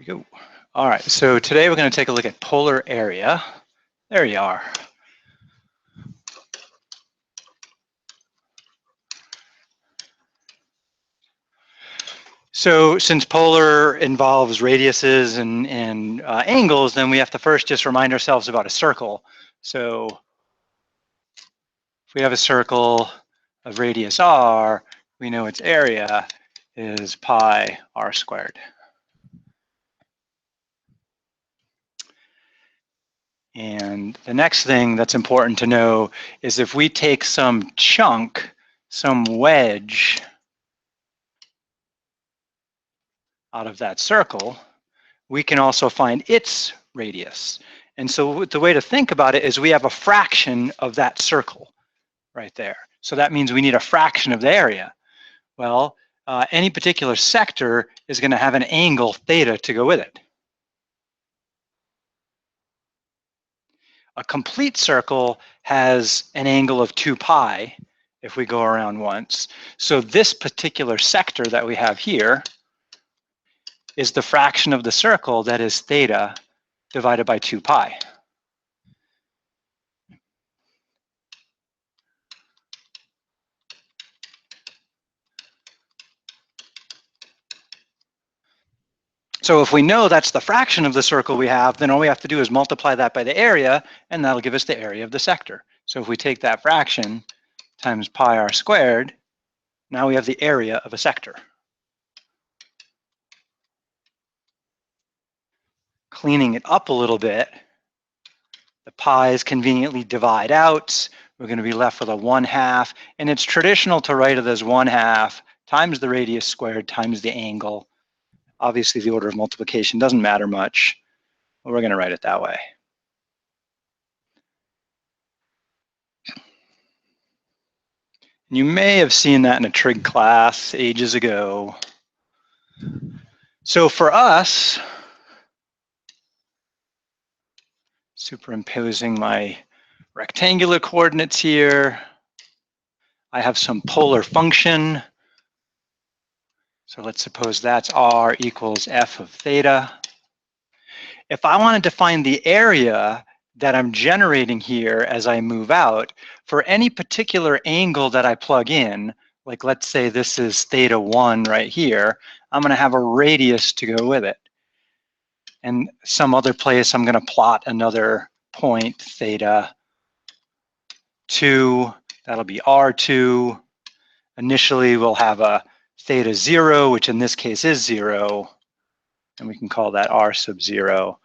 go. All right, so today we're going to take a look at polar area. There you are. So since polar involves radiuses and angles, then we have to first just remind ourselves about a circle. So if we have a circle of radius r, we know its area is pi r squared. And the next thing that's important to know is if we take some chunk, some wedge out of that circle, we can also find its radius. And so the way to think about it is we have a fraction of that circle right there. So that means we need a fraction of the area. Well, any particular sector is going to have an angle theta to go with it. A complete circle has an angle of 2 pi if we go around once. So this particular sector that we have here is the fraction of the circle that is theta divided by 2 pi. So if we know that's the fraction of the circle we have, then all we have to do is multiply that by the area, and that'll give us the area of the sector. So if we take that fraction times pi r squared, now we have the area of a sector. Cleaning it up a little bit, the pi's conveniently divide out. We're going to be left with a 1/2, and it's traditional to write it as 1/2 times the radius squared times the angle. Obviously, the order of multiplication doesn't matter much, but we're going to write it that way. You may have seen that in a trig class ages ago. So for us, superimposing my rectangular coordinates here, I have some polar function. So let's suppose that's r equals f of theta. If I wanted to find the area that I'm generating here as I move out, for any particular angle that I plug in, like let's say this is theta 1 right here, I'm going to have a radius to go with it. And some other place I'm going to plot another point, theta 2, that'll be r2. Initially we'll have a theta 0, which in this case is 0, and we can call that r sub 0,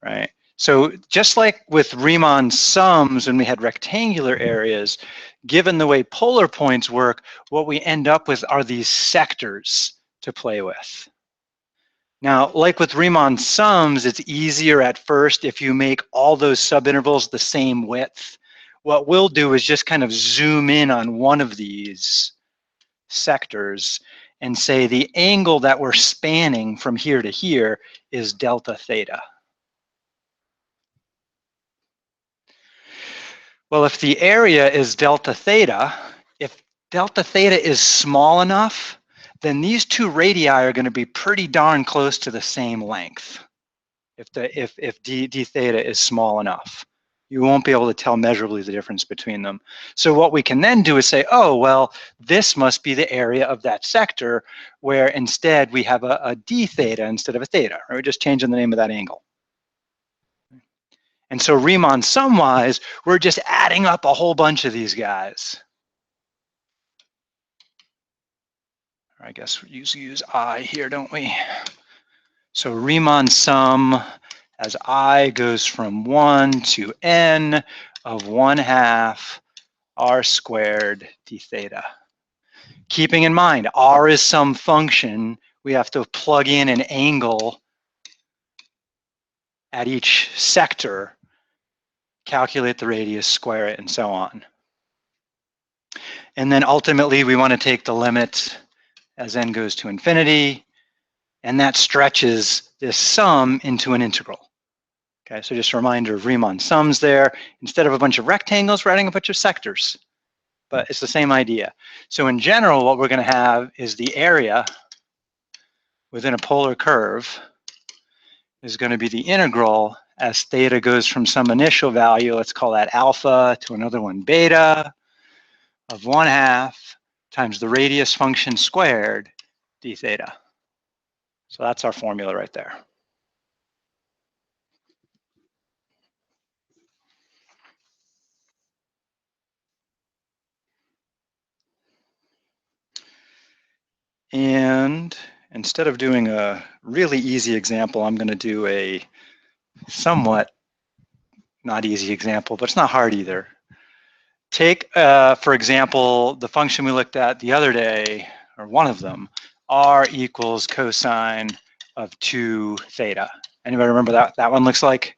right? So just like with Riemann sums when we had rectangular areas, given the way polar points work, what we end up with are these sectors to play with. Now, like with Riemann sums, it's easier at first if you make all those subintervals the same width. What we'll do is just kind of zoom in on one of these sectors and say the angle that we're spanning from here to here is delta theta. Well, if the area is delta theta, if delta theta is small enough, then these two radii are going to be pretty darn close to the same length. If d theta is small enough, you won't be able to tell measurably the difference between them. So what we can then do is say, oh, well, this must be the area of that sector where instead we have a d theta instead of a theta, or we're just changing the name of that angle. And so Riemann sum-wise, we're just adding up a whole bunch of these guys. I guess we use I here, don't we? So Riemann sum as I goes from 1 to n of 1/2 r squared d theta. Keeping in mind, r is some function. We have to plug in an angle at each sector, calculate the radius, square it, and so on. And then ultimately, we want to take the limit as n goes to infinity, and that stretches this sum into an integral. Okay, so just a reminder of Riemann sums there. Instead of a bunch of rectangles, we're adding a bunch of sectors, but it's the same idea. So in general, what we're going to have is the area within a polar curve is going to be the integral as theta goes from some initial value, let's call that alpha, to another one beta, of 1/2 times the radius function squared d theta. So that's our formula right there. And instead of doing a really easy example, I'm going to do a somewhat not easy example, but it's not hard either. Take, for example, the function we looked at the other day, or one of them, r equals cosine of 2 theta. Anybody remember that that one looks like?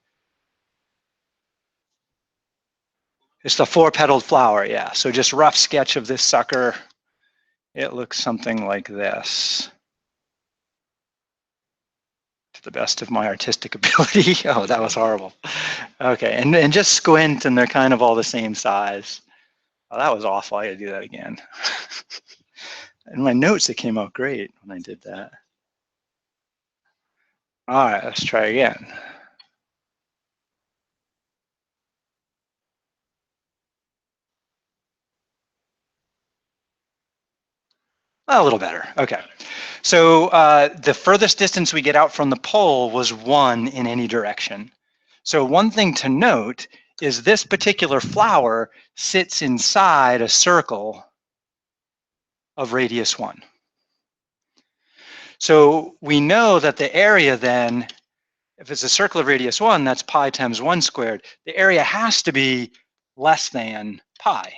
It's the 4-petaled flower, yeah. So just rough sketch of this sucker. It looks something like this. To the best of my artistic ability. Oh, that was horrible. Okay, and just squint and they're kind of all the same size. Oh, that was awful. I gotta do that again. In my notes, it came out great when I did that. All right, let's try again. A little better. Okay. So the furthest distance we get out from the pole was 1 in any direction. So one thing to note is this particular flower sits inside a circle of radius 1. So we know that the area then, if it's a circle of radius 1, that's pi times 1 squared. The area has to be less than pi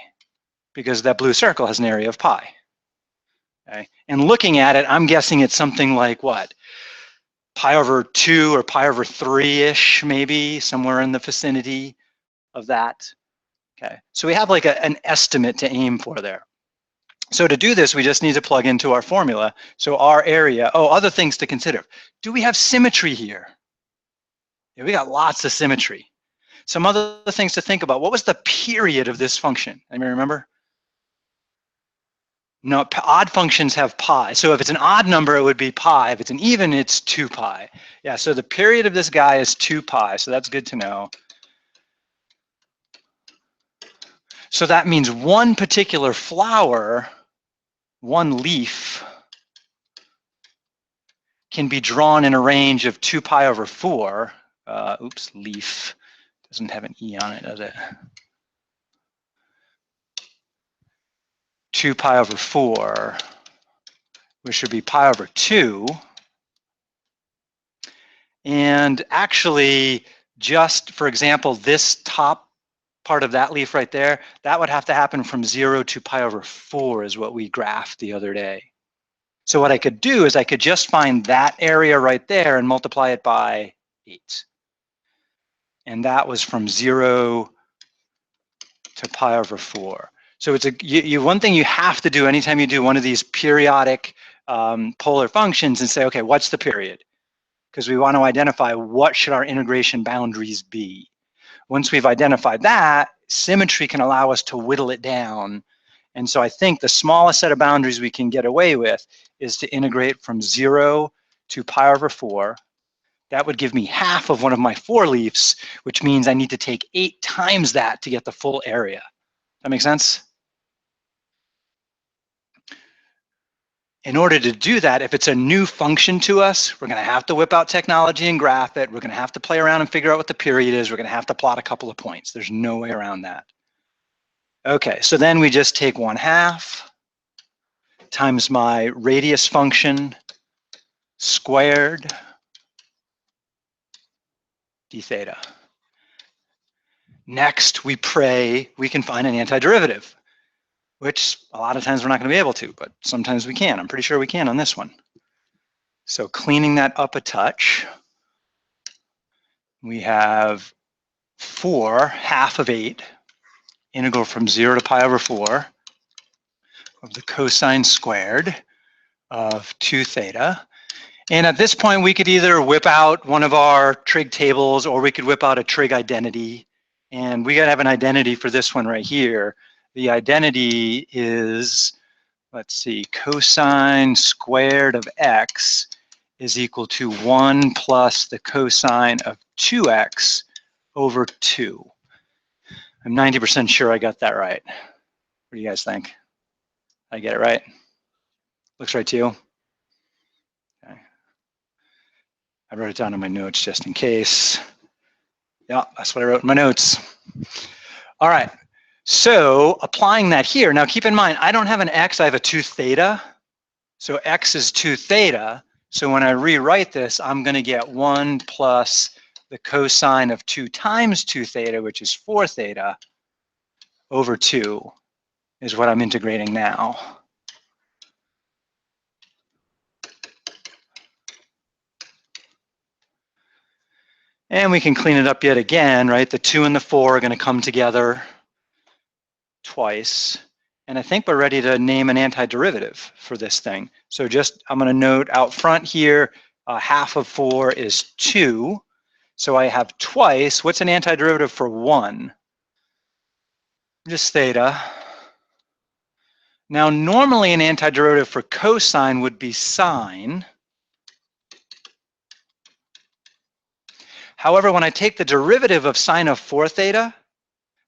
because that blue circle has an area of pi. Okay? And looking at it, I'm guessing it's something like what? Pi over 2 or pi over 3-ish, maybe, somewhere in the vicinity of that. Okay, so we have like an estimate to aim for there. So to do this, we just need to plug into our formula. So our area, oh, other things to consider. Do we have symmetry here? Yeah, we got lots of symmetry. Some other things to think about. What was the period of this function? Anybody remember? No, odd functions have pi. So if it's an odd number, it would be pi. If it's an even, it's 2 pi. Yeah, so the period of this guy is 2 pi. So that's good to know. So that means one particular flower, one leaf, can be drawn in a range of 2 pi over 4. Oops, leaf doesn't have an E on it, does it? 2 pi over 4, which should be pi over 2. And actually, just for example, this top part of that leaf right there, that would have to happen from 0 to pi over 4 is what we graphed the other day. So what I could do is I could just find that area right there and multiply it by 8. And that was from 0 to pi over 4. So it's one thing you have to do anytime you do one of these periodic polar functions and say, okay, what's the period? Because we want to identify what should our integration boundaries be. Once we've identified that, symmetry can allow us to whittle it down. And so I think the smallest set of boundaries we can get away with is to integrate from 0 to pi over 4. That would give me half of one of my 4 leaves, which means I need to take 8 times that to get the full area. That make sense? In order to do that, if it's a new function to us, we're going to have to whip out technology and graph it. We're going to have to play around and figure out what the period is. We're going to have to plot a couple of points. There's no way around that. Okay, so then we just take 1/2 times my radius function squared d theta. Next, we pray we can find an antiderivative, which a lot of times we're not going to be able to, but sometimes we can. I'm pretty sure we can on this one. So cleaning that up a touch, we have 4, half of 8, integral from 0 to pi over 4 of the cosine squared of 2 theta. And at this point, we could either whip out one of our trig tables or we could whip out a trig identity. And we got to have an identity for this one right here. The identity is, let's see, cosine squared of x is equal to 1 plus the cosine of 2x over 2. I'm 90% sure I got that right. What do you guys think? Did I get it right? Looks right to you? Okay. I wrote it down in my notes just in case. Yeah, that's what I wrote in my notes. All right, so applying that here, now keep in mind, I don't have an x, I have a 2 theta. So x is 2 theta. So when I rewrite this, I'm going to get 1 plus the cosine of 2 times 2 theta, which is 4 theta, over 2 is what I'm integrating now. And we can clean it up yet again, right? The 2 and the 4 are going to come together twice. And I think we're ready to name an antiderivative for this thing. So just, I'm going to note out front here, half of 4 is 2. So I have twice. What's an antiderivative for 1? Just theta. Now, normally an antiderivative for cosine would be sine. However, when I take the derivative of sine of 4 theta,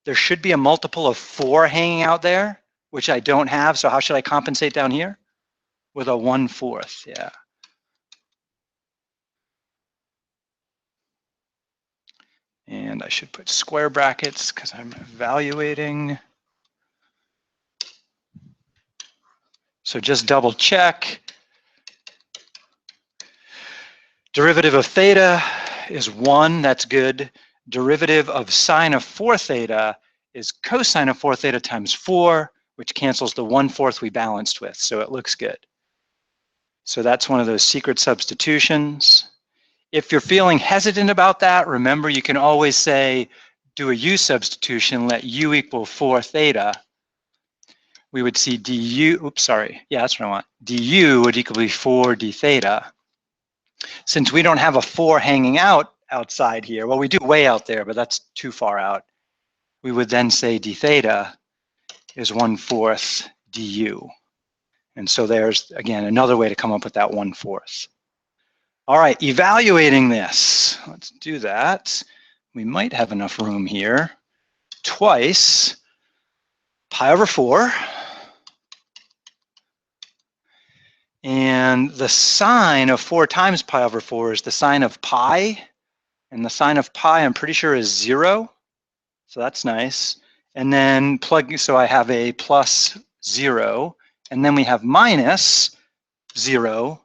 there should be a multiple of 4 hanging out there, which I don't have. So how should I compensate down here? With a 1/4, yeah. And I should put square brackets because I'm evaluating. So just double check. Derivative of theta is 1, that's good. Derivative of sine of 4 theta is cosine of 4 theta times 4, which cancels the 1/4 we balanced with, so it looks good. So that's one of those secret substitutions. If you're feeling hesitant about that, remember you can always say, do a u substitution, let u equal 4 theta. We would see du, oops, sorry, yeah, that's what I want. Du would equal to 4 d theta. Since we don't have a 4 hanging out outside here, well, we do way out there, but that's too far out. We would then say d theta is 1/4 du. And so there's, again, another way to come up with that 1/4. All right, evaluating this. Let's do that. We might have enough room here. Twice pi over 4. And the sine of 4 times pi over 4 is the sine of pi. And the sine of pi, I'm pretty sure, is 0. So that's nice. And then plug, so I have a plus 0. And then we have minus 0.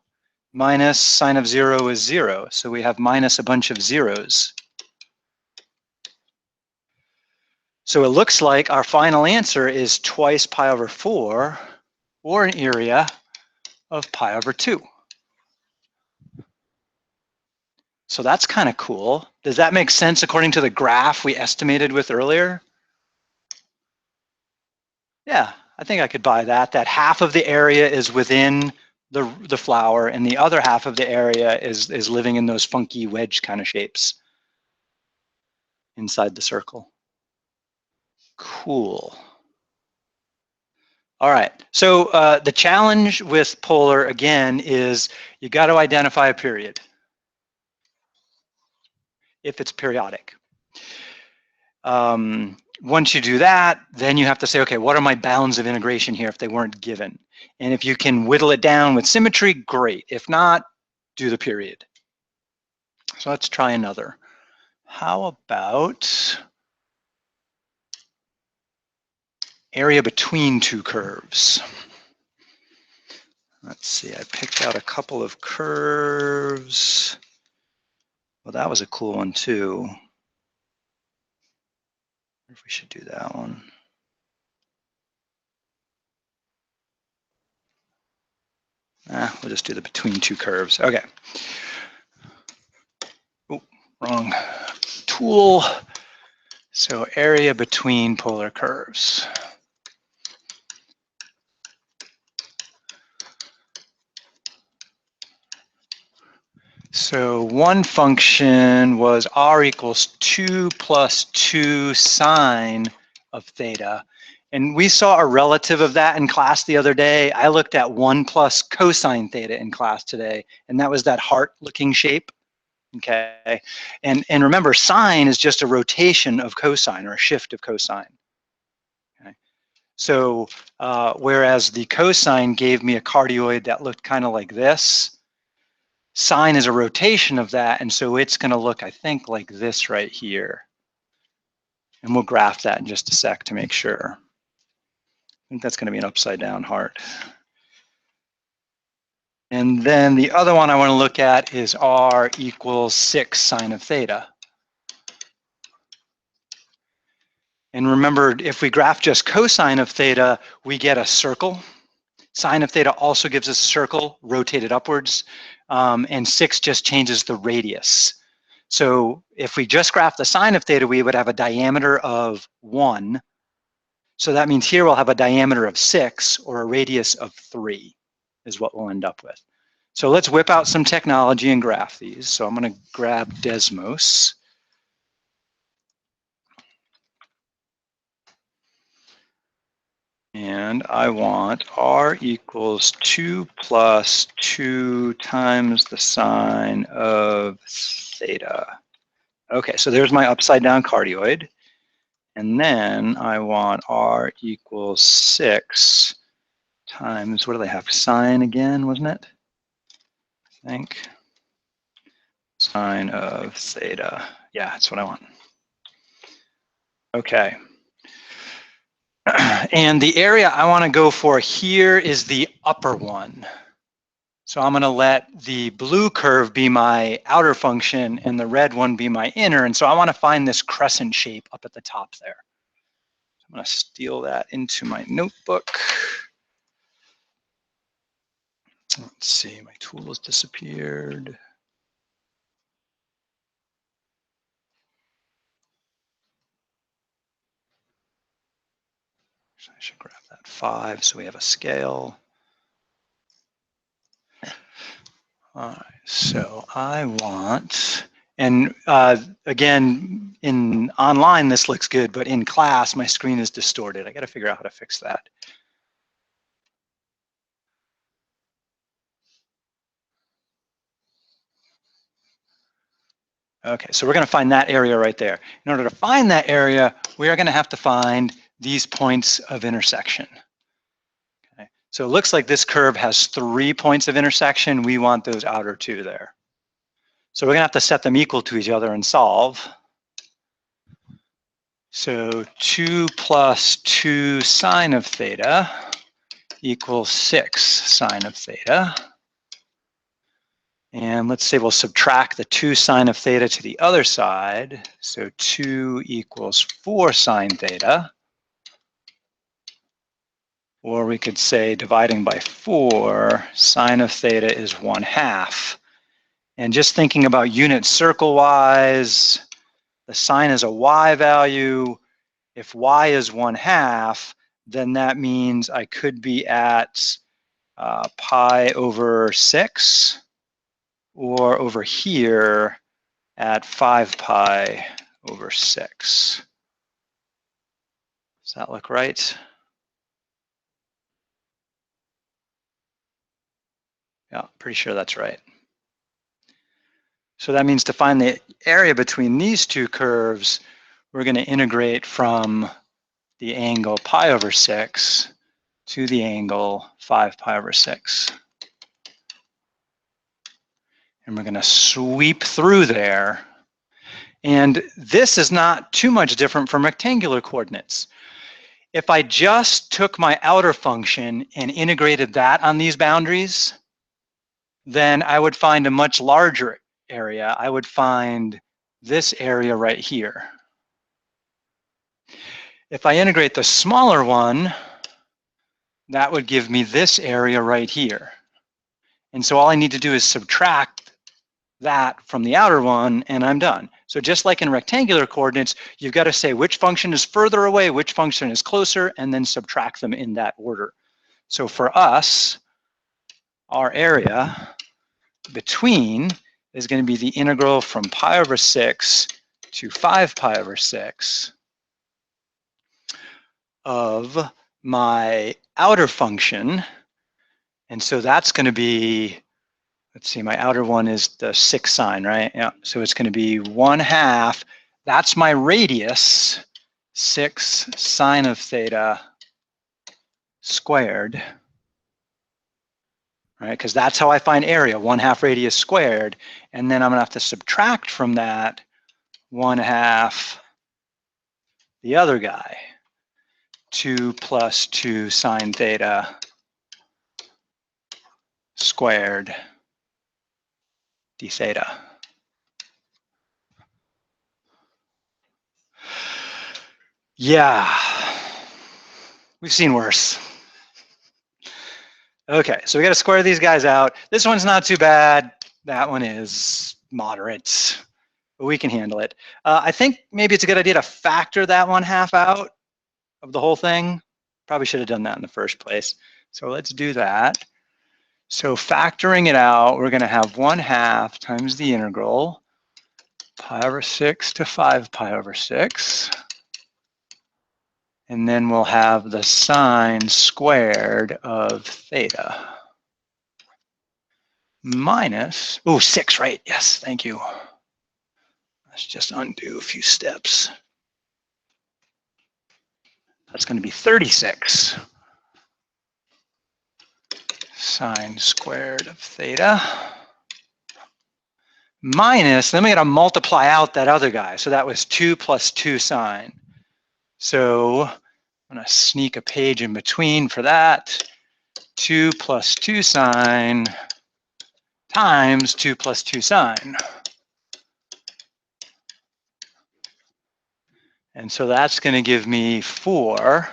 Minus sine of 0 is 0. So we have minus a bunch of zeros. So it looks like our final answer is twice pi over 4, or an area of pi over 2. So that's kind of cool. Does that make sense according to the graph we estimated with earlier? Yeah, I think I could buy that. That half of the area is within the flower, and the other half of the area is living in those funky wedge kind of shapes inside the circle. Cool. All right, so the challenge with polar, again, is you got to identify a period if it's periodic. Once you do that, then you have to say, okay, what are my bounds of integration here if they weren't given? And if you can whittle it down with symmetry, great. If not, do the period. So let's try another. How about area between two curves? Let's see, I picked out a couple of curves. Well, that was a cool one too. I wonder if we should do that one. We'll just do the between two curves. Okay. Oh, wrong tool. So area between polar curves. So one function was r equals 2 plus 2 sine of theta. And we saw a relative of that in class the other day. I looked at 1 plus cosine theta in class today, and that was that heart-looking shape. Okay, and remember, sine is just a rotation of cosine or a shift of cosine. Okay, so whereas the cosine gave me a cardioid that looked kind of like this, sine is a rotation of that, and so it's going to look, I think, like this right here. And we'll graph that in just a sec to make sure. I think that's going to be an upside down heart. And then the other one I want to look at is r equals 6 sine of theta. And remember, if we graph just cosine of theta, we get a circle. Sine of theta also gives us a circle rotated upwards, and 6 just changes the radius. So if we just graph the sine of theta, we would have a diameter of 1. So that means here we'll have a diameter of 6 or a radius of 3 is what we'll end up with. So let's whip out some technology and graph these. So I'm going to grab Desmos. And I want r equals 2 plus 2 times the sine of theta. Okay, so there's my upside down cardioid. And then I want r equals 6 times, what do they have? Sine again, wasn't it? I think. Sine of theta. Yeah, that's what I want. Okay. And the area I want to go for here is the upper one. So I'm going to let the blue curve be my outer function and the red one be my inner. And so I want to find this crescent shape up at the top there. I'm going to steal that into my notebook. Let's see, my tool has disappeared. I should grab that 5 so we have a scale. All right, so I want, and again, in online this looks good, but in class my screen is distorted. I got to figure out how to fix that. Okay, so we're going to find that area right there. In order to find that area, we are going to have to find these points of intersection. Okay, so it looks like this curve has 3 points of intersection. We want those outer 2 there. So we're going to have to set them equal to each other and solve. So 2 plus 2 sine of theta equals 6 sine of theta. And let's say we'll subtract the 2 sine of theta to the other side. So 2 equals 4 sine theta. Or we could say dividing by 4, sine of theta is 1/2. And just thinking about units circle-wise, the sine is a y value. If y is 1/2, then that means I could be at pi over 6, or over here at 5 pi over 6. Does that look right? Yeah, pretty sure that's right. So that means to find the area between these two curves, we're going to integrate from the angle pi over 6 to the angle 5 pi over 6. And we're going to sweep through there. And this is not too much different from rectangular coordinates. If I just took my outer function and integrated that on these boundaries, then I would find a much larger area. I would find this area right here. If I integrate the smaller one, that would give me this area right here. And so all I need to do is subtract that from the outer one, and I'm done. So just like in rectangular coordinates, you've got to say which function is further away, which function is closer, and then subtract them in that order. So for us, our area between is going to be the integral from pi over 6 to 5 pi over 6 of my outer function. And so that's going to be, let's see, my outer one is the 6 sine, right? Yeah, so it's going to be 1/2. That's my radius, 6 sine of theta squared, right? Because that's how I find area, 1/2 radius squared. And then I'm going to have to subtract from that 1/2 the other guy, 2 plus 2 sine theta squared d theta. Yeah, we've seen worse. Okay, so we got to square these guys out. This one's not too bad. That one is moderate, but we can handle it. I think maybe it's a good idea to factor that 1/2 out of the whole thing. Probably should have done that in the first place. So let's do that. So factoring it out, we're going to have 1/2 times the integral, pi over 6 to 5 pi over 6. And then we'll have the sine squared of theta minus, oh, 6, right? Yes, thank you. Let's just undo a few steps. That's going to be 36 sine squared of theta minus, then we got to multiply out that other guy. So that was 2 plus 2 sine. So I'm going to sneak a page in between for that. 2 plus 2 sine times 2 plus 2 sine. And so that's going to give me 4.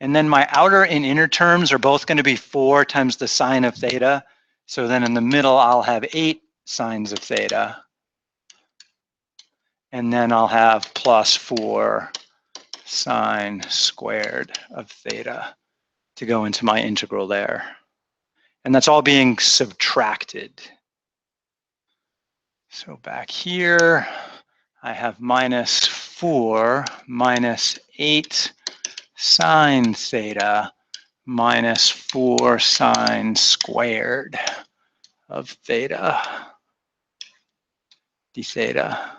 And then my outer and inner terms are both going to be 4 times the sine of theta. So then in the middle, I'll have 8 sines of theta. And then I'll have plus 4 sine squared of theta to go into my integral there. And that's all being subtracted. So back here, I have minus 4 minus 8 sine theta minus 4 sine squared of theta d theta.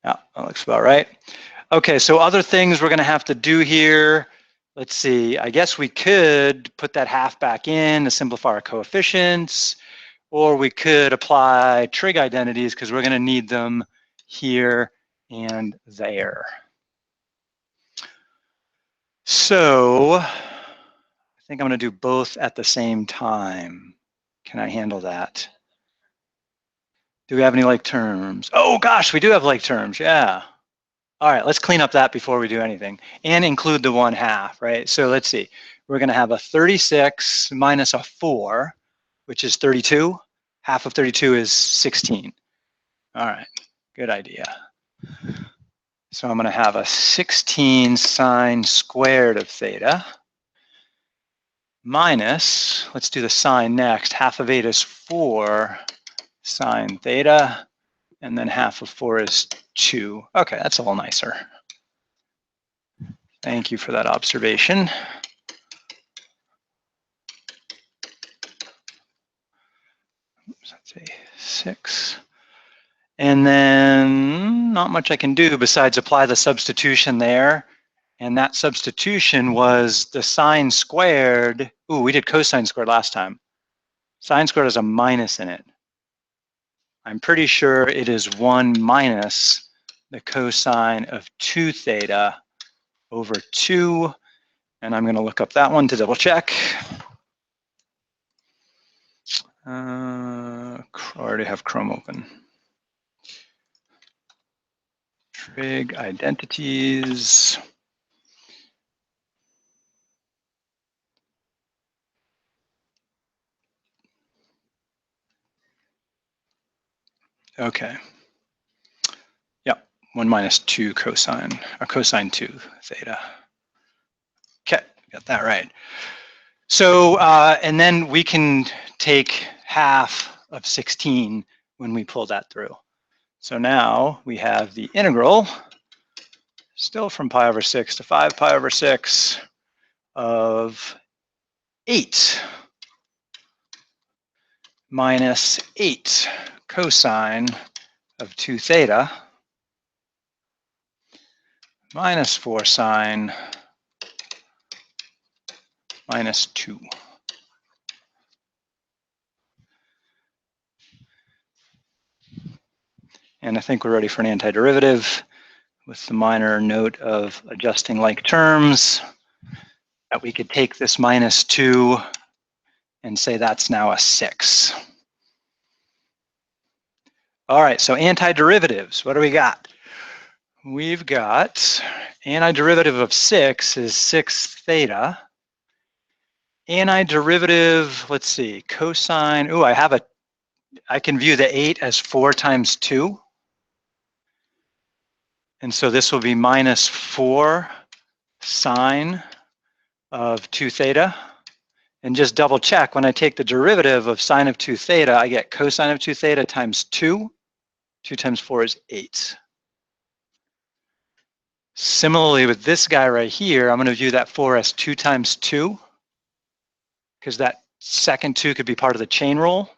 Yeah, that looks about right. Okay, so other things we're going to have to do here. Let's see, I guess we could put that half back in to simplify our coefficients, or we could apply trig identities because we're going to need them here and there. So I think I'm going to do both at the same time. Can I handle that? Do we have any like terms? Oh gosh, we do have like terms, yeah. All right, let's clean up that before we do anything and include the 1/2, right? So let's see, we're going to have a 36 minus a 4, which is 32. Half of 32 is 16. All right, good idea. So I'm going to have a 16 sine squared of theta minus, let's do the sine next, half of 8 is 4 sine theta, and then half of 4 is 2. Okay, that's a little nicer. Thank you for that observation. Oops, let's see, 6. And then not much I can do besides apply the substitution there. And that substitution was the sine squared. Ooh, we did cosine squared last time. Sine squared has a minus in it. I'm pretty sure it is 1 minus the cosine of 2 theta over 2. And I'm going to look up that one to double check. I already have Chrome open. Trig identities. Okay. Yep, 1 minus 2 cosine, or cosine 2 theta. Okay, got that right. So, and then we can take half of 16 when we pull that through. So now we have the integral, still from pi over 6 to 5 pi over 6 of 8 minus 8 cosine of 2 theta minus 4 sine minus 2. And I think we're ready for an antiderivative with the minor note of adjusting like terms, that we could take this minus 2 and say that's now a 6. All right, so antiderivatives, what do we got? We've got antiderivative of 6 is 6 theta. Antiderivative, let's see, cosine, ooh, I can view the 8 as 4 times 2. And so this will be minus 4 sine of 2 theta. And just double check, when I take the derivative of sine of 2 theta, I get cosine of 2 theta times 2. 2 times 4 is 8. Similarly with this guy right here, I'm going to view that 4 as 2 times 2, because that second 2 could be part of the chain rule.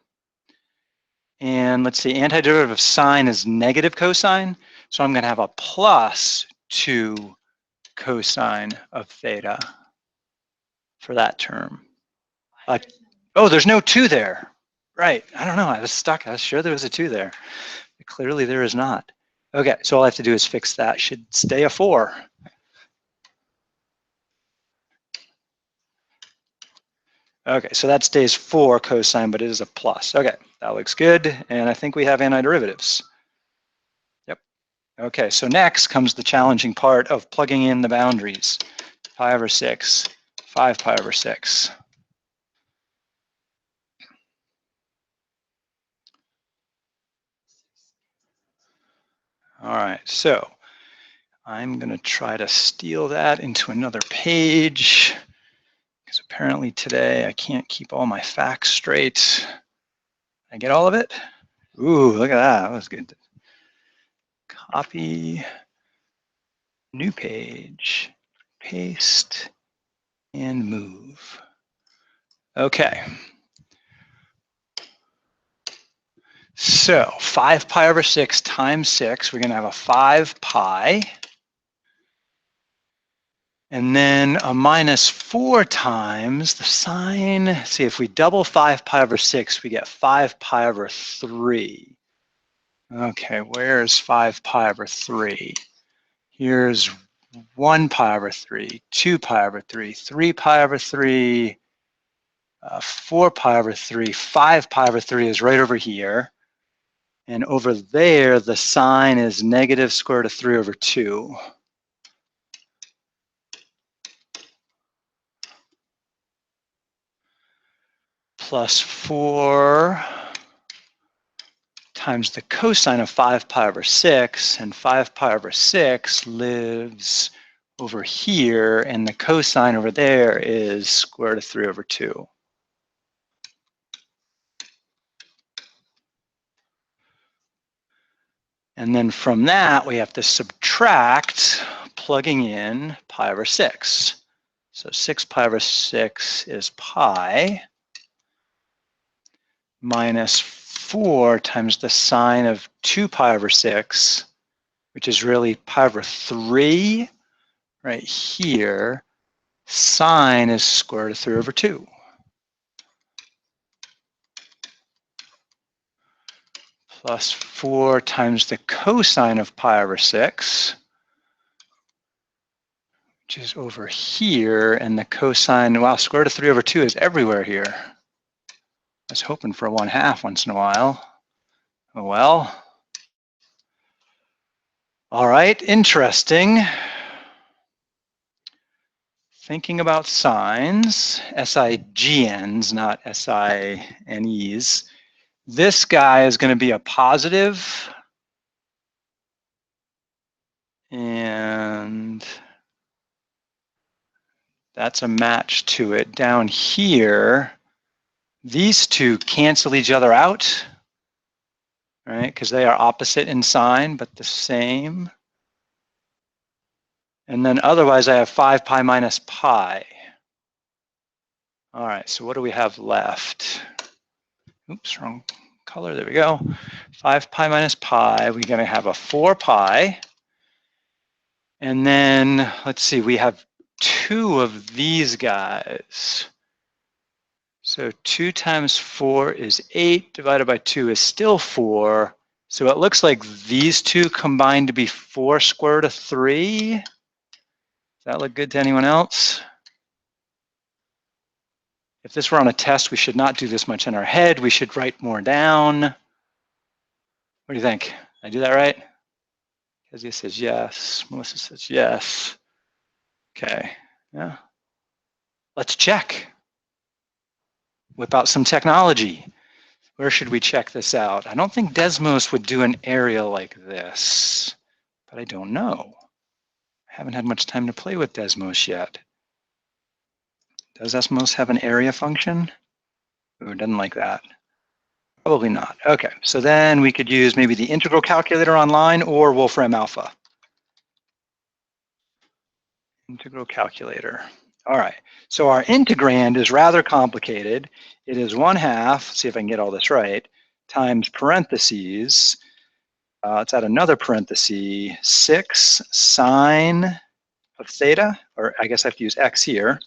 And let's see, antiderivative of sine is negative cosine, so I'm going to have a plus 2 cosine of theta for that term. Oh, there's no 2 there. Right, I don't know, I was stuck. I was sure there was a 2 there. But clearly there is not. Okay, so all I have to do is fix that. Should stay a 4. Okay, so that stays 4 cosine, but it is a plus. Okay, that looks good. And I think we have antiderivatives. Yep. Okay, so next comes the challenging part of plugging in the boundaries. Pi over 6, 5 pi over 6. All right, so I'm going to try to steal that into another page, because apparently today I can't keep all my facts straight. I get all of it? Ooh, look at that. That was good. Copy, new page, paste, and move. Okay. So 5 pi over 6 times 6, we're going to have a 5 pi. And then a minus 4 times the sign. See, if we double 5 pi over 6, we get 5 pi over 3. Okay, where's 5 pi over 3? Here's 1 pi over 3, 2 pi over 3, 3 pi over 3, 4 pi over 3, 5 pi over 3 is right over here. And over there, the sign is negative square root of 3 over 2. Plus 4 times the cosine of 5 pi over 6, and 5 pi over 6 lives over here, and the cosine over there is square root of 3 over 2. And then from that, we have to subtract, plugging in pi over 6. So 6 pi over 6 is pi minus 4 times the sine of 2 pi over 6, which is really pi over 3 right here. Sine is square root of 3 over 2. Plus 4 times the cosine of pi over 6, which is over here, and the cosine, wow, square root of 3 over 2 is everywhere here. I was hoping for a 1/2 once in a while. Oh well. All right, interesting. Thinking about signs, SIGNs, not SINEs. This guy is going to be a positive, and that's a match to it. Down here, these two cancel each other out. right? Because they are opposite in sign, but the same. And then otherwise I have 5 pi minus pi. All right, so what do we have left? Oops, wrong color, there we go. 5 pi minus pi, we're gonna have a 4 pi. And then, let's see, we have 2 of these guys. So 2 times 4 is 8, divided by 2 is still 4. So it looks like these two combine to be 4 square root of 3. Does that look good to anyone else? If this were on a test, we should not do this much in our head. We should write more down. What do you think? Did I do that right? Kezia says yes. Melissa says yes. Okay, yeah. Let's check. Whip out some technology. Where should we check this out? I don't think Desmos would do an area like this, but I don't know. I haven't had much time to play with Desmos yet. Does Desmos have an area function? Ooh, it doesn't like that. Probably not. Okay, so then we could use maybe the integral calculator online or Wolfram Alpha. Integral calculator. All right, so our integrand is rather complicated. It is 1/2, see if I can get all this right, times parentheses. Let's add another parenthesis, 6 sine of theta, or I guess I have to use x here.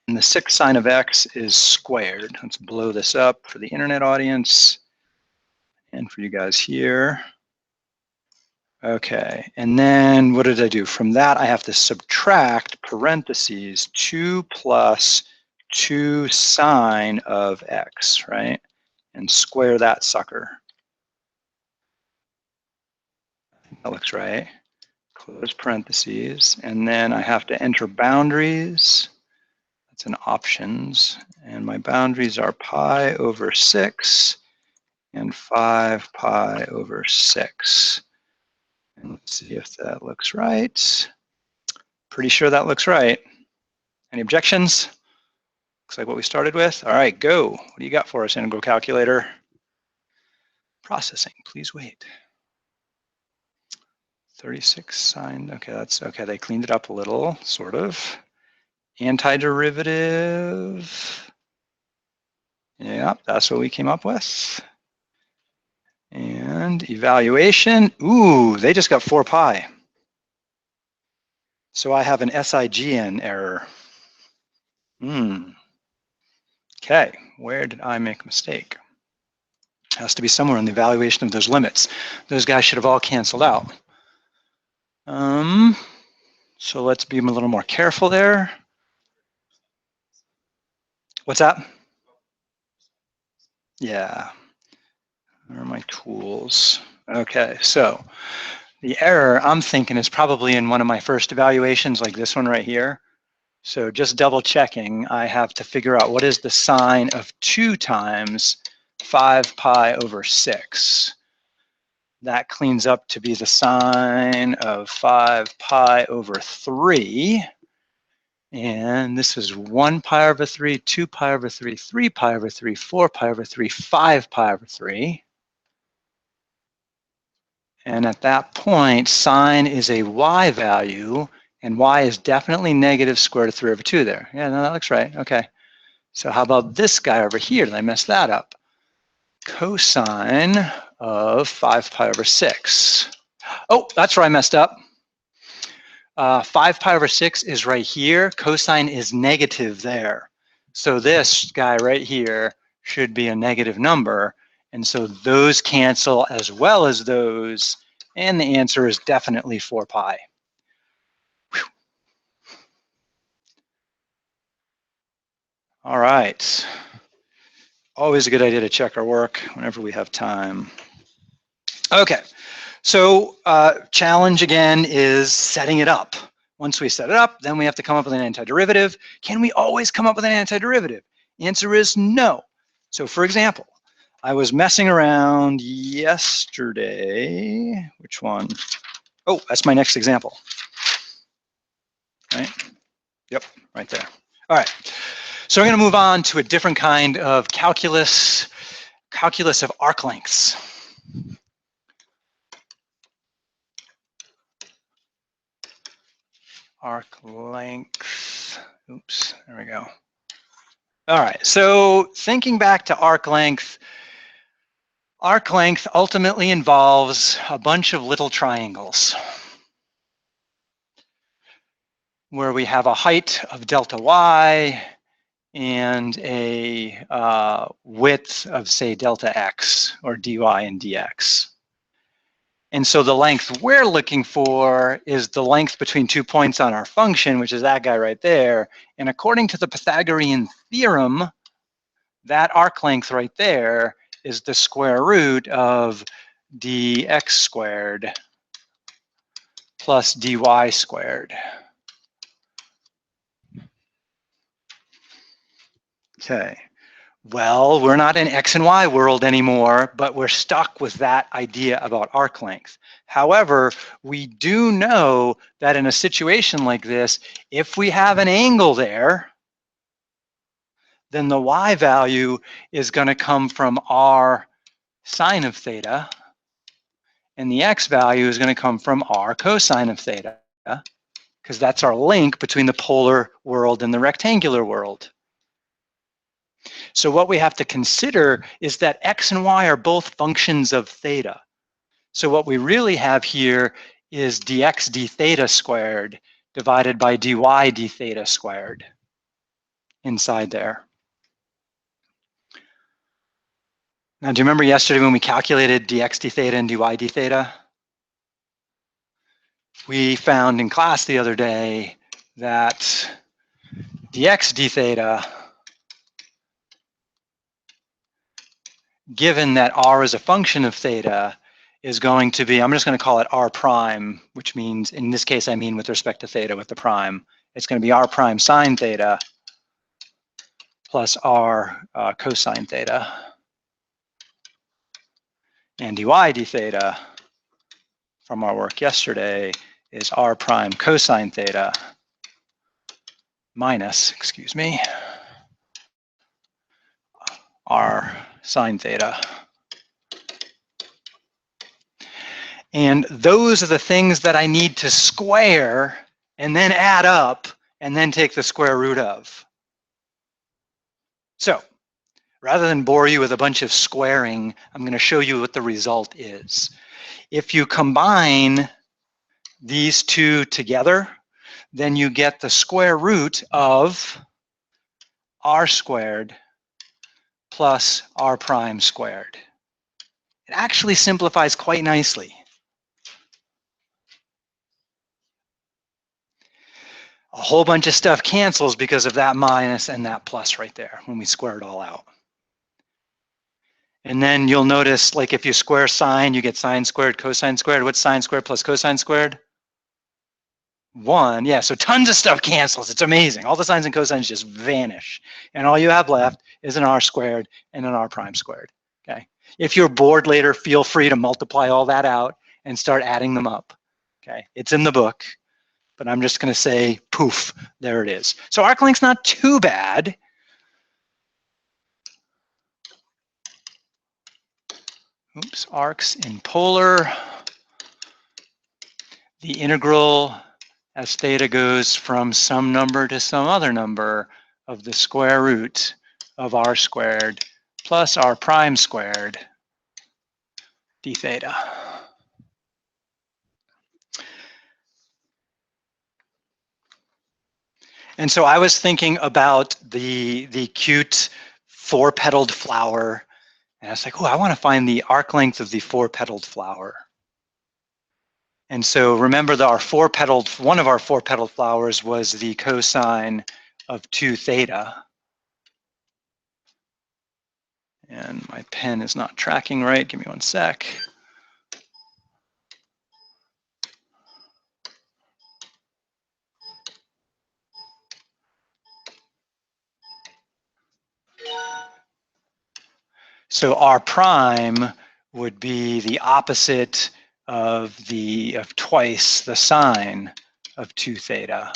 And the 6 sine of x is squared. Let's blow this up for the internet audience and for you guys here. Okay, and then what did I do? From that, I have to subtract parentheses 2 plus 2 sine of x, right? And square that sucker. That looks right. Close parentheses, and then I have to enter boundaries. That's in options, and my boundaries are pi over 6 and 5 pi over 6. And let's see if that looks right. Pretty sure that looks right. Any objections? Looks like what we started with. All right, go. What do you got for us, integral calculator? Processing, please wait. 36 sine, okay, that's okay. They cleaned it up a little, sort of. Antiderivative. Yeah, that's what we came up with. And evaluation. Ooh, they just got 4 pi. So I have an SIGN error. Okay, where did I make a mistake? It has to be somewhere in the evaluation of those limits. Those guys should have all canceled out. So let's be a little more careful there. What's that? Yeah. Where are my tools? Okay, so the error I'm thinking is probably in one of my first evaluations, like this one right here. So just double checking, I have to figure out what is the sine of 2 times 5 pi over 6. That cleans up to be the sine of 5 pi over 3. And this is 1 pi over 3, 2 pi over 3, 3 pi over 3, 4 pi over 3, 5 pi over 3. And at that point, sine is a y value, and y is definitely negative square root of 3 over 2 there. Yeah, no, that looks right. Okay. So how about this guy over here? Did I mess that up? Cosine of 5 pi over 6. Oh, that's where I messed up. 5 pi over 6 is right here. Cosine is negative there. So this guy right here should be a negative number. And so those cancel as well as those. And the answer is definitely 4 pi. Whew. All right. Always a good idea to check our work whenever we have time. Okay. So challenge again is setting it up. Once we set it up, then we have to come up with an antiderivative. Can we always come up with an antiderivative? Answer is no. So for example, I was messing around yesterday. Which one? Oh, that's my next example. Right? Yep, right there. All right. So we're going to move on to a different kind of calculus of arc lengths. Arc length, oops, there we go. All right, so thinking back to arc length ultimately involves a bunch of little triangles where we have a height of delta y and a width of, say, delta x, or dy and dx. And so the length we're looking for is the length between 2 points on our function, which is that guy right there. And according to the Pythagorean theorem, that arc length right there is the square root of dx squared plus dy squared. Okay. Well, we're not in X and Y world anymore, but we're stuck with that idea about arc length. However, we do know that in a situation like this, if we have an angle there, then the Y value is going to come from R sine of theta, and the X value is going to come from R cosine of theta, because that's our link between the polar world and the rectangular world. So what we have to consider is that X and Y are both functions of theta. So what we really have here is dx d theta squared divided by dy d theta squared inside there. Now, do you remember yesterday when we calculated dx d theta and dy d theta? We found in class the other day that dx d theta, given that r is a function of theta, is going to be, I'm just going to call it r prime, which means, in this case, I mean with respect to theta with the prime. It's going to be r prime sine theta plus r cosine theta. And dy d theta from our work yesterday is r prime cosine theta minus, excuse me, r sine theta. And those are the things that I need to square and then add up and then take the square root of. So rather than bore you with a bunch of squaring, I'm going to show you what the result is. If you combine these two together, then you get the square root of r squared plus r prime squared. It actually simplifies quite nicely. A whole bunch of stuff cancels because of that minus and that plus right there when we square it all out. And then you'll notice, like, if you square sine, you get sine squared, cosine squared. What's sine squared plus cosine squared? 1. Yeah, so tons of stuff cancels. It's amazing. All the sines and cosines just vanish. And all you have left is an r squared and an r prime squared. Okay. If you're bored later, feel free to multiply all that out and start adding them up. Okay. It's in the book, but I'm just going to say, poof, there it is. So arc length's not too bad. Oops, arcs in polar. The integral as theta goes from some number to some other number of the square root of r squared plus r prime squared d theta. And so I was thinking about the cute 4-petaled flower, and I was like, oh, I want to find the arc length of the 4-petaled flower. And so remember that one of our 4-petaled flowers was the cosine of 2 theta. And my pen is not tracking right. Give me one sec. So r prime would be the opposite of twice the sine of 2 theta.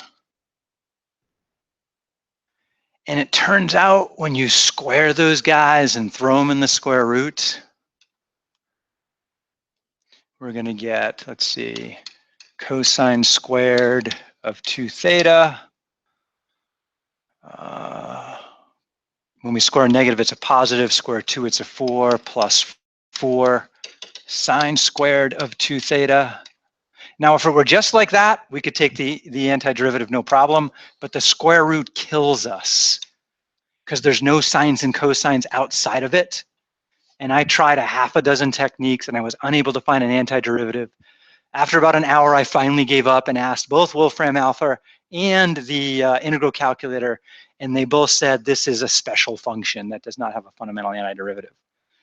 And it turns out when you square those guys and throw them in the square root, we're going to get, let's see, cosine squared of 2 theta. When we square a negative, it's a positive. Square 2, it's a 4, plus 4 sine squared of 2 theta. Now, if it were just like that, we could take the antiderivative, no problem, but the square root kills us because there's no sines and cosines outside of it. And I tried a half a dozen techniques and I was unable to find an antiderivative. After about an hour, I finally gave up and asked both Wolfram Alpha and the integral calculator, and they both said this is a special function that does not have a fundamental antiderivative.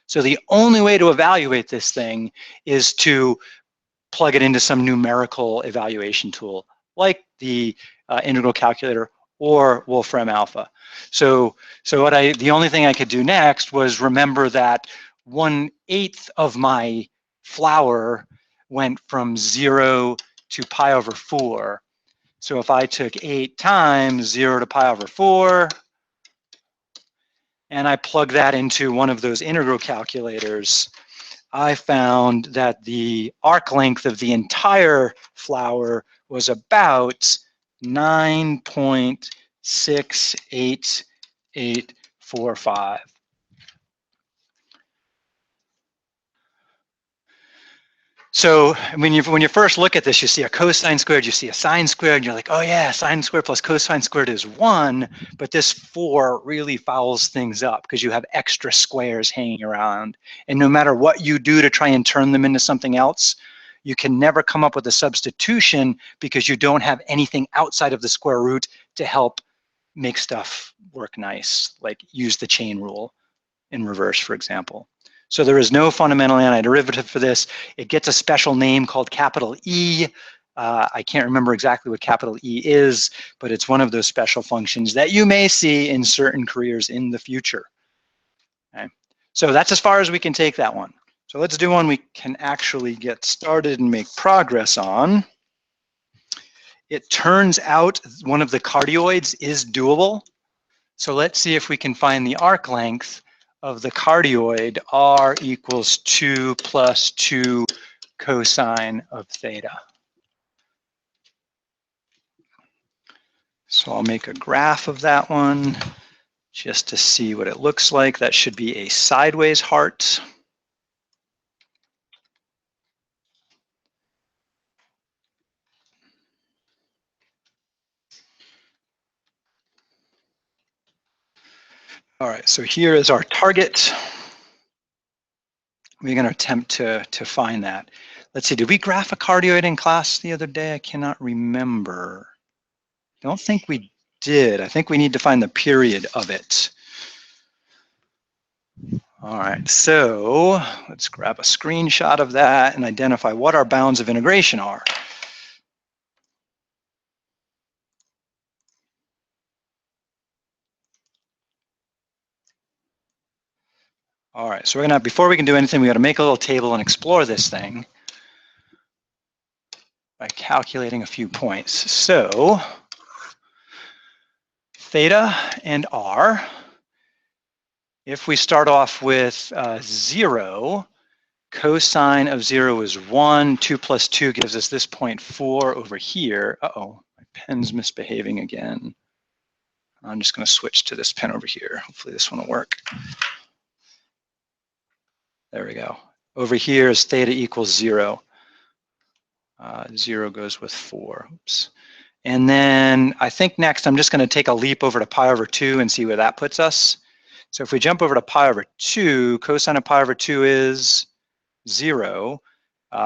So the only way to evaluate this thing is to plug it into some numerical evaluation tool, like the integral calculator or Wolfram Alpha. So the only thing I could do next was remember that 1/8 of my flour went from 0 to pi over 4. So if I took 8 times 0 to pi over 4, and I plug that into one of those integral calculators, I found that the arc length of the entire flour was about 9.68845. So when you first look at this, you see a cosine squared, you see a sine squared, and you're like, oh yeah, sine squared plus cosine squared is 1, but this 4 really fouls things up because you have extra squares hanging around. And no matter what you do to try and turn them into something else, you can never come up with a substitution because you don't have anything outside of the square root to help make stuff work nice, like use the chain rule in reverse, for example. So there is no fundamental antiderivative for this. It gets a special name called capital E. I can't remember exactly what capital E is, but it's one of those special functions that you may see in certain careers in the future. Okay. So that's as far as we can take that one. So let's do one we can actually get started and make progress on. It turns out one of the cardioids is doable. So let's see if we can find the arc length of the cardioid r equals 2 plus 2 cosine of theta. So I'll make a graph of that one just to see what it looks like. That should be a sideways heart. All right, so here is our target. We're going to attempt to find that. Let's see, did we graph a cardioid in class the other day? I cannot remember. Don't think we did. I think we need to find the period of it. All right, so let's grab a screenshot of that and identify what our bounds of integration are. All right, so we're gonna, before we can do anything, we gotta make a little table and explore this thing by calculating a few points. So theta and r, if we start off with 0, cosine of 0 is 1, 2 plus 2 gives us this point 4 over here. Uh-oh, my pen's misbehaving again. I'm just gonna switch to this pen over here. Hopefully this one will work. There we go. Over here is theta equals 0. 0 goes with 4. Oops. And then I think next I'm just going to take a leap over to pi over 2 and see where that puts us. So if we jump over to pi over 2, cosine of pi over 2 is 0.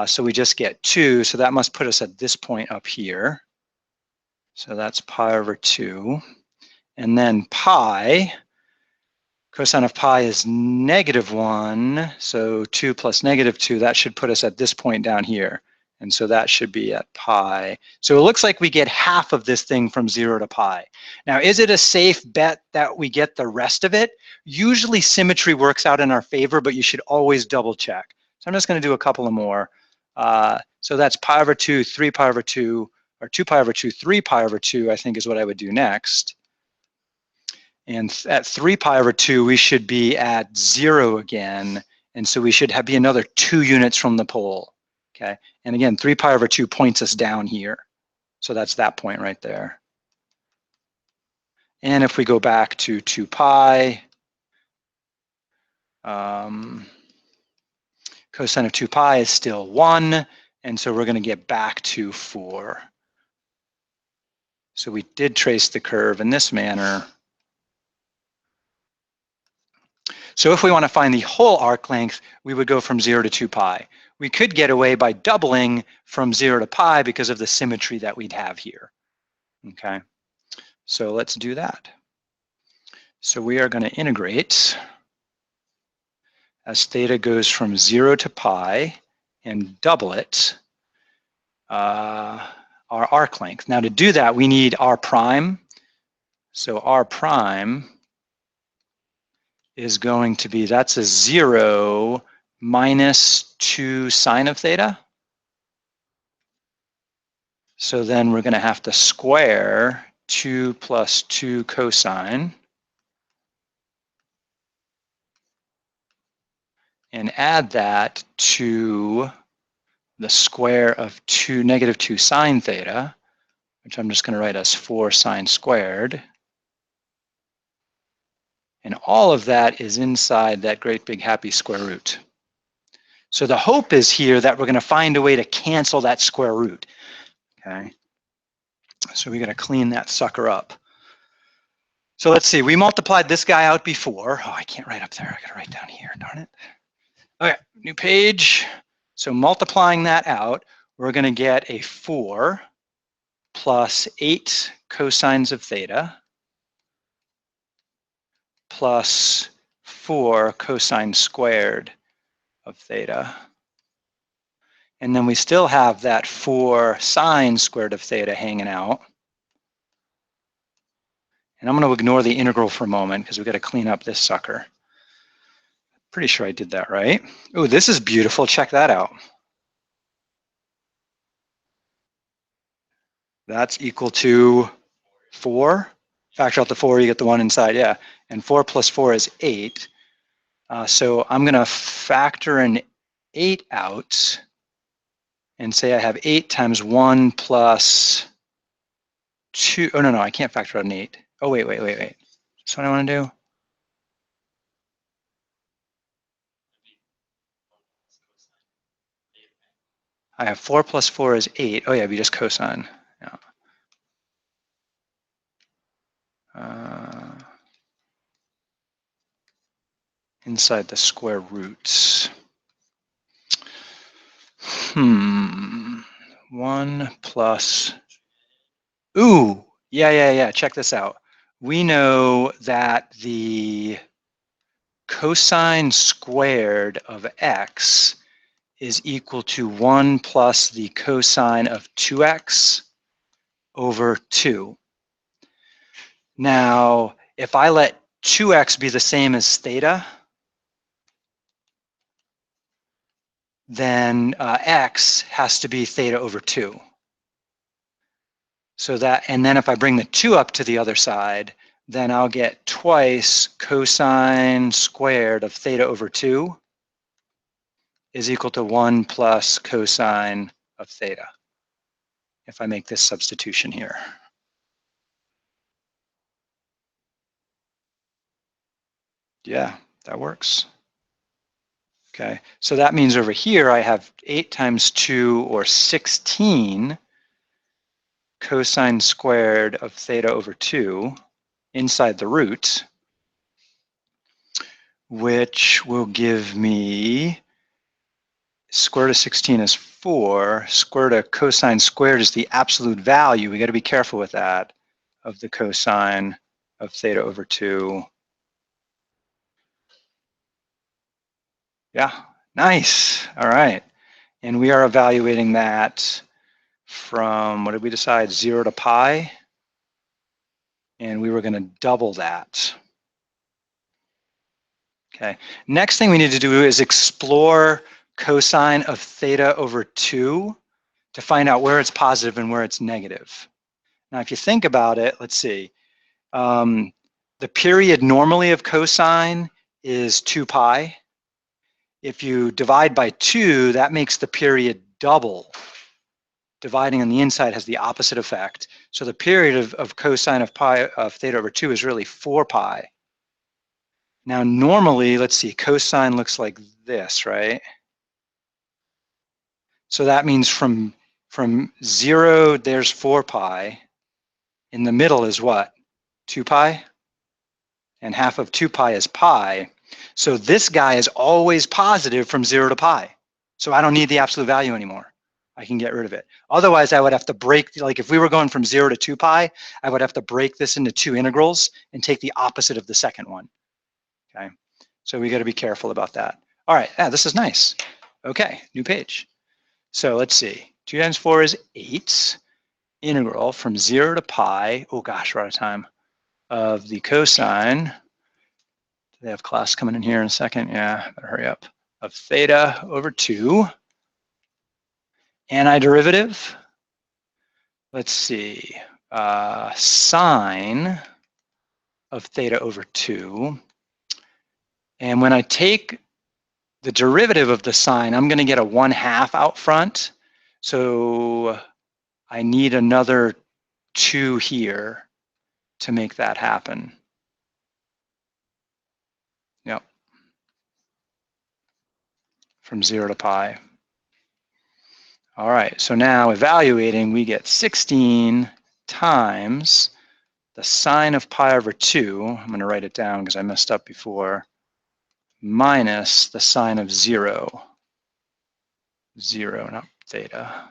So we just get 2. So that must put us at this point up here. So that's pi over 2. And then pi, cosine of pi is -1. So 2 plus -2, that should put us at this point down here. And so that should be at pi. So it looks like we get half of this thing from 0 to pi. Now, is it a safe bet that we get the rest of it? Usually symmetry works out in our favor, but you should always double check. So I'm just going to do a couple of more. So that's pi over 2, 3 pi over 2, or 2 pi over 2, 3 pi over 2, I think is what I would do next. And at 3 pi over 2, we should be at 0 again. And so we should be another 2 units from the pole. Okay, and again, 3 pi over 2 points us down here. So that's that point right there. And if we go back to 2 pi, cosine of 2 pi is still 1, and so we're going to get back to 4. So we did trace the curve in this manner. So if we want to find the whole arc length, we would go from 0 to 2 pi. We could get away by doubling from 0 to pi because of the symmetry that we'd have here. Okay, so let's do that. So we are going to integrate as theta goes from 0 to pi and double it, our arc length. Now to do that, we need r prime. So r prime is going to be, that's a 0 minus 2 sine of theta. So then we're going to have to square 2 plus 2 cosine and add that to the square of negative 2 sine theta, which I'm just going to write as 4 sine squared. And all of that is inside that great big happy square root. So the hope is here that we're going to find a way to cancel that square root. Okay, so we got to clean that sucker up. So let's see, we multiplied this guy out before. Oh, I can't write up there. I got to write down here, darn it. Okay, new page. So multiplying that out, we're going to get a 4 plus 8 cosines of theta plus 4 cosine squared of theta. And then we still have that 4 sine squared of theta hanging out. And I'm going to ignore the integral for a moment because we've got to clean up this sucker. Pretty sure I did that right. Oh, this is beautiful. Check that out. That's equal to 4. Factor out the 4, you get the 1 inside, yeah. And 4 plus 4 is 8. So I'm going to factor an 8 out and say I have 8 times 1 plus 2. Oh, no, I can't factor out an 8. Oh, wait. That's what I want to do. I have 4 plus 4 is 8. Oh, yeah, we just cosine. Yeah. Inside the square roots. 1 plus. Ooh, yeah. Check this out. We know that the cosine squared of x is equal to 1 plus the cosine of 2x over 2. Now, if I let 2x be the same as theta, then x has to be theta over 2. So that, and then if I bring the 2 up to the other side, then I'll get twice cosine squared of theta over 2 is equal to 1 plus cosine of theta, if I make this substitution here. Yeah, that works. Okay, so that means over here I have 8 times 2, or 16, cosine squared of theta over 2 inside the root, which will give me square root of 16 is 4. Square root of cosine squared is the absolute value. We got to be careful with that, of the cosine of theta over 2. Yeah, nice. All right. And we are evaluating that from, what did we decide, 0 to pi? And we were going to double that. Okay. Next thing we need to do is explore cosine of theta over 2 to find out where it's positive and where it's negative. Now, if you think about it, let's see. The period normally of cosine is 2 pi. if you divide by 2, that makes the period double. Dividing on the inside has the opposite effect. So the period of cosine of pi of theta over 2 is really 4 pi. Now normally, let's see, cosine looks like this, right? So that means from 0, there's 4 pi. In the middle is what? 2 pi? And half of 2 pi is pi. So this guy is always positive from 0 to pi. So I don't need the absolute value anymore. I can get rid of it. Otherwise, I would have to break, like if we were going from 0 to 2 pi, I would have to break this into 2 integrals and take the opposite of the second one. Okay, so we got to be careful about that. All right, yeah, this is nice. Okay, new page. So let's see, 2 times 4 is 8. Integral from 0 to pi, oh gosh, we're out of time, of the cosine. Do they have class coming in here in a second? Yeah, better hurry up. Of theta over 2. Antiderivative, let's see, sine of theta over 2. And when I take the derivative of the sine, I'm going to get a 1/2 out front. So I need another 2 here to make that happen. Yep. From 0 to pi. All right, so now evaluating, we get 16 times the sine of pi over 2. I'm going to write it down because I messed up before. Minus the sine of 0. 0, not theta.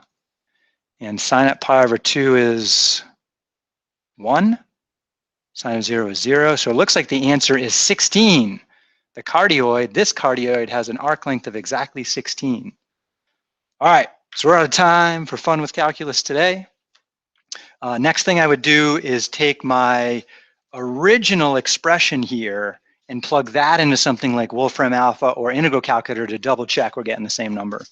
And sine at pi over 2 is 1. Sine of 0 is 0. So it looks like the answer is 16. The cardioid, this cardioid has an arc length of exactly 16. All right, so we're out of time for fun with calculus today. Next thing I would do is take my original expression here and plug that into something like Wolfram Alpha or Integral Calculator to double check we're getting the same number.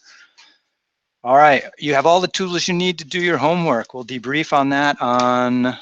All right, you have all the tools you need to do your homework. We'll debrief on that on